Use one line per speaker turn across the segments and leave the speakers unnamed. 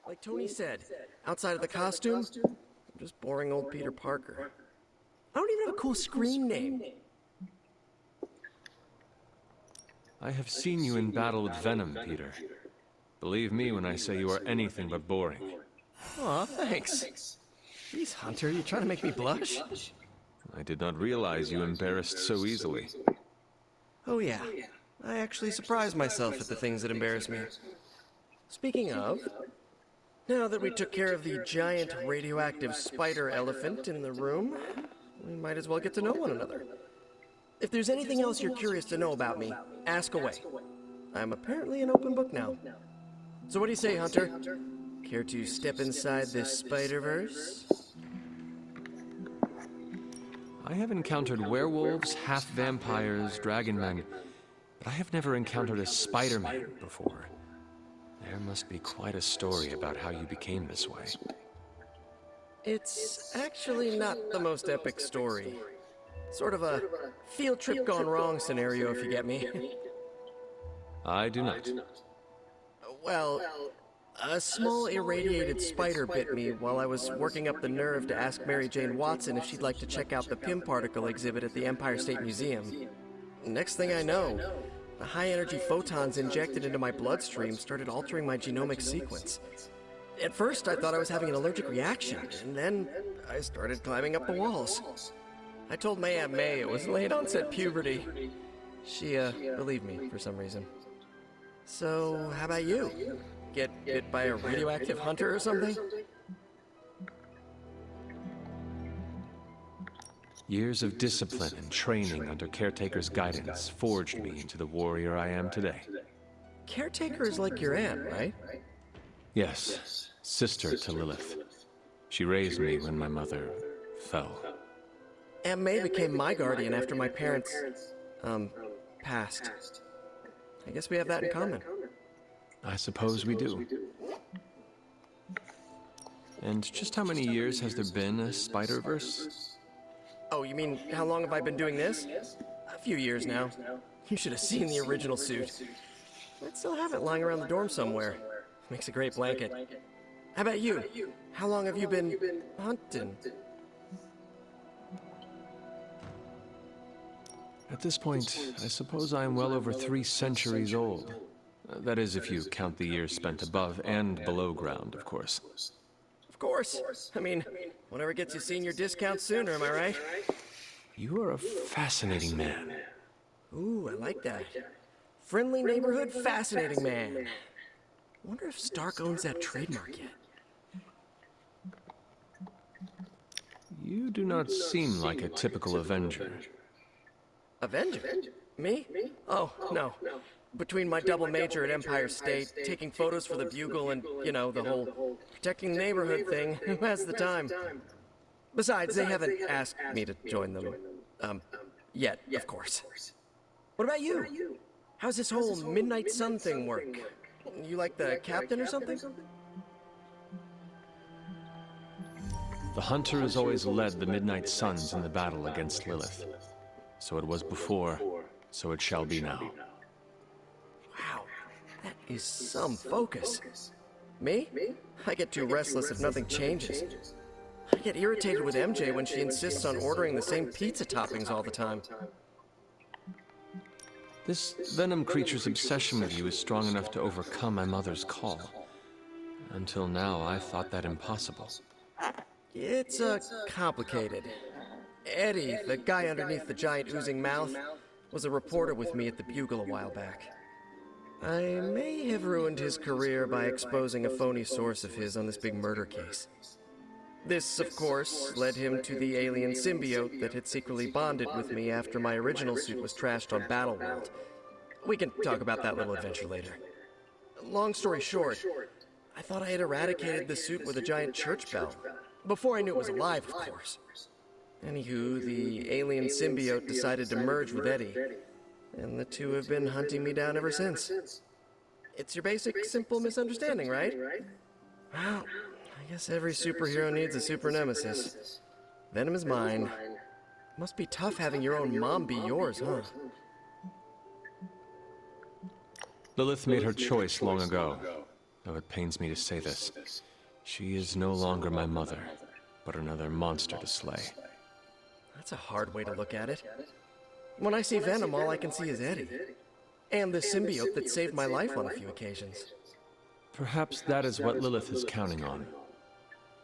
Like Tony said, outside of the costume, I'm just boring old Peter Parker. I don't even have a cool screen name.
I have seen you in battle with Venom, Peter. Believe me when I say you are anything but boring.
Aw, thanks. Jeez, Hunter, you trying to make me blush?
I did not realize you embarrassed so easily.
Oh yeah, I actually surprise myself at the things that embarrass me. Speaking of, now that we took care of the giant radioactive spider elephant in the room, we might as well get to know one another. If there's anything else you're curious to know about me, ask away. I'm apparently an open book now. So what do you say, Hunter? Care to step inside this Spider-Verse?
I have encountered werewolves, half-vampires, dragon-men, but I have never encountered a Spider-Man before. There must be quite a story about how you became this way.
It's actually not the most epic story. Sort of a field trip gone wrong scenario, if you get me.
I do not.
Well, a small irradiated spider bit me while I was working up the nerve to ask Mary Jane Watson if she'd like to check out the Pym particle exhibit at the Empire State Museum. Next thing I know, the high-energy photons injected into my bloodstream started altering my genomic sequence. At first, I thought I was having an allergic reaction, and then I started climbing up the walls. I told my Aunt May it was late-onset puberty. She, believed me for some reason. So, how about you? Get bit by a radioactive hunter or something?
Years of discipline and training under Caretaker's guidance forged me into the warrior I am today.
Caretaker is like your aunt, right?
Yes, sister to Lilith. She raised me when my mother fell.
Aunt May became my guardian after my parents, passed. I guess we have that in common.
I suppose we do. And just how many years has there been a Spider-Verse?
Oh, you mean, how long have I been doing this? A few years now. You should have seen the original suit. I still have it lying around the dorm somewhere. Makes a great blanket. How about you? How long have you been hunting?
At this point, I suppose I am well over 3 centuries old. That is, if you count the years spent above and below ground, of course.
Of course. I mean, whatever gets you senior discount sooner, am I right?
You are a fascinating man.
Ooh, I like that. Friendly neighborhood, fascinating man. Wonder if Stark owns that trademark yet.
You do not seem like a typical Avenger.
Avenger? Me? Oh, no. Between my double major at Empire State, taking photos for the Bugle, and, you know, the whole protecting the neighborhood thing, who has the time? Besides, they haven't asked me to join them, yet, of course. What about you? How's this whole Midnight Sun thing work? You like the captain or something?
The Hunter has always led the Midnight Suns in the battle against Lilith. So it was before, so it shall be now.
Wow, that is some focus. Me? I get too restless if nothing changes. I get irritated with MJ when she insists on ordering the same pizza toppings all the time.
This Venom creature's obsession with you is strong enough to overcome my mother's call. Until now, I thought that impossible.
It's, complicated. Eddie, the guy underneath the giant oozing mouth, was a reporter with me at the Bugle a while back. I may have ruined his career by exposing a phony source of his on this big murder case. This, of course, led him to the alien symbiote that had secretly bonded with me after my original suit was trashed on Battleworld. We can talk about that little adventure later. Long story short, I thought I had eradicated the suit with a giant church bell. Before I knew it was alive, of course. Anywho, the alien symbiote decided to merge with Eddie, and the two have been hunting me down ever since. It's your basic, simple misunderstanding, right? Well, I guess every superhero needs a super nemesis. Venom is mine. Must be tough having your own mom be yours, huh?
Lilith made her choice long ago. though it pains me to say this. She is no longer my mother, but another monster to slay.
That's a hard way to look at it. When I see Venom, all I can see is Eddie. And the symbiote that saved my life on a few occasions.
Perhaps that is what Lilith is counting on.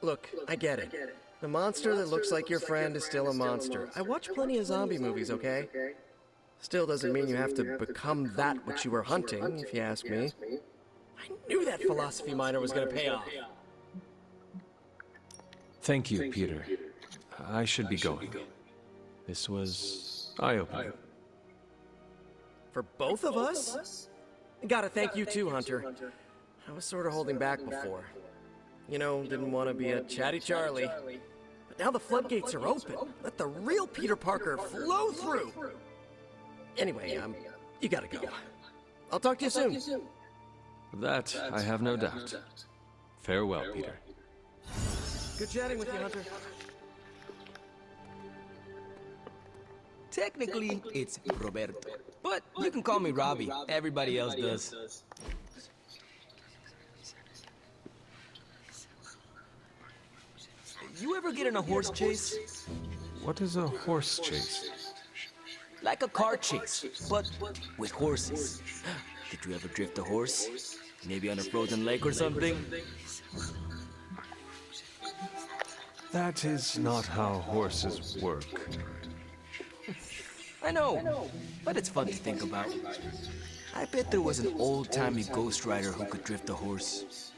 Look, I get it. The monster that looks like your friend is still a monster. I watch plenty of zombie movies, okay? Still doesn't mean you have to become that which you were hunting, if you ask me. I knew that philosophy minor was gonna pay off.
Thank you, Peter. I should be going. This was eye-opening.
For both of us? Gotta thank you too, Hunter. I was sort of holding back before. You know, didn't want to be a chatty Charlie. But now the floodgates are open. Let the real Peter Parker flow through. Anyway, you gotta go. I'll talk to you soon.
That I have no doubt. Farewell, Peter.
Good chatting with you, Hunter.
Technically, it's Roberto. But you can call me Robbie. Everybody else does. You ever get in a horse chase?
What is a horse chase?
Like a car chase, but with horses. Did you ever drift a horse? Maybe on a frozen lake or something?
That is not how horses work.
I know, but it's fun to think about. I bet there was an old-timey ghost rider who could drift a horse.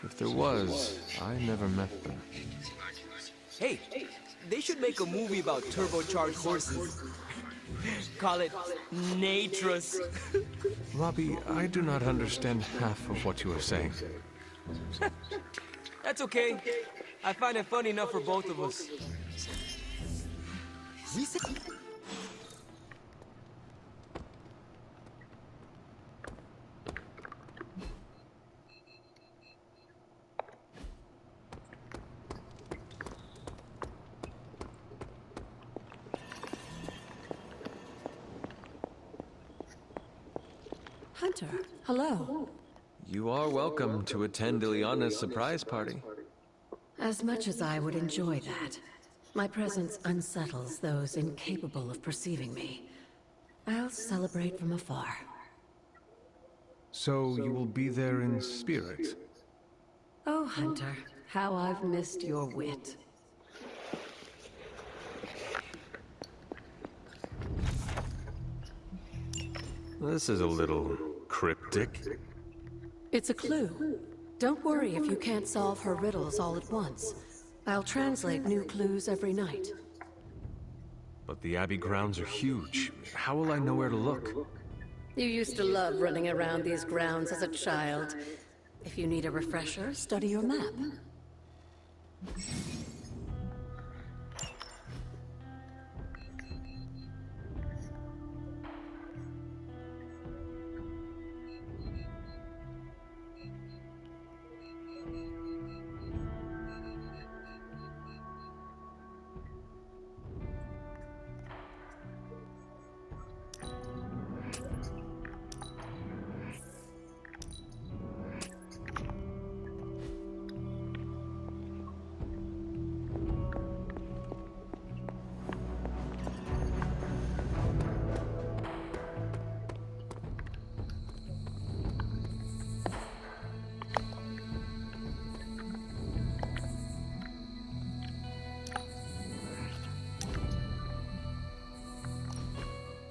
If there was, I never met them.
Hey, they should make a movie about turbocharged horses. Call it Natros.
Robbie, I do not understand half of what you are saying.
That's okay. I find it funny enough for both of us.
Hunter, hello.
You are welcome to attend Ileana's surprise party.
As much as I would enjoy that, my presence unsettles those incapable of perceiving me. I'll celebrate from afar.
So you will be there in spirit?
Oh, Hunter, how I've missed your wit.
This is a little cryptic.
It's a clue. Don't worry if you can't solve her riddles all at once. I'll translate new clues every night.
But the Abbey grounds are huge. How will I know where to look?
You used to love running around these grounds as a child. If you need a refresher, study your map.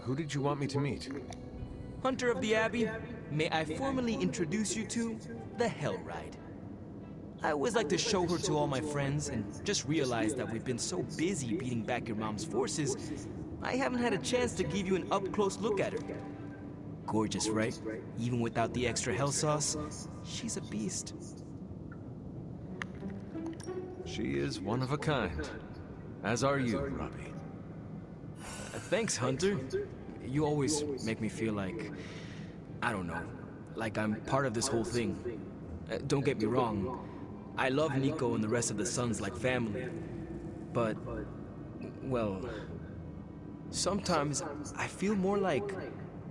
Who did you want me to meet?
Hunter of the Abbey, may I formally introduce you to the Hell Ride. I always like to show her to all my friends and just realized that we've been so busy beating back your mom's forces, I haven't had a chance to give you an up-close look at her. Gorgeous, right? Even without the extra hell sauce, she's a beast.
She is one of a kind. As are you, Robbie.
Thanks, Hunter. You always make me feel like, I don't know, like I'm part of this whole thing. Don't get me wrong, I love Nico and the rest of the Sons like family. But, well, sometimes I feel more like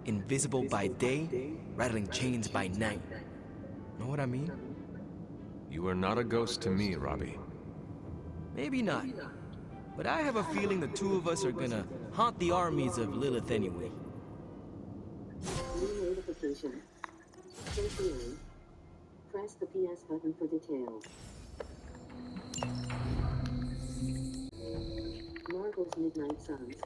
invisible by day, rattling chains by night. Know what I mean?
You are not a ghost to me, Robbie.
Maybe not. But I have a feeling the two of us are gonna haunt the armies of Lilith anyway.
New notification. KPI. Press the PS button for details. Marvel's Midnight Suns.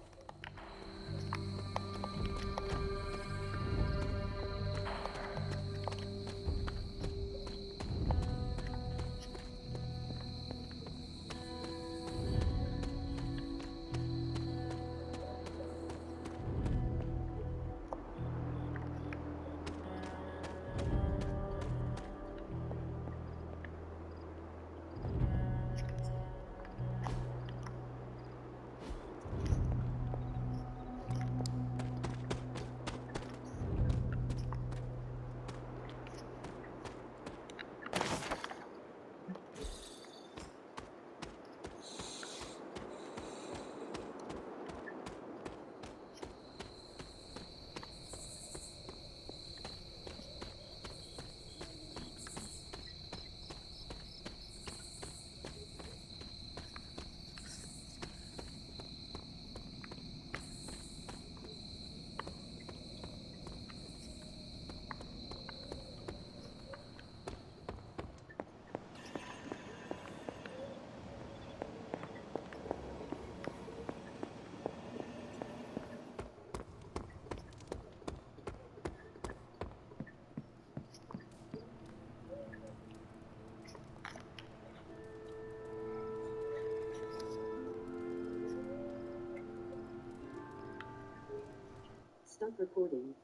Stop recording.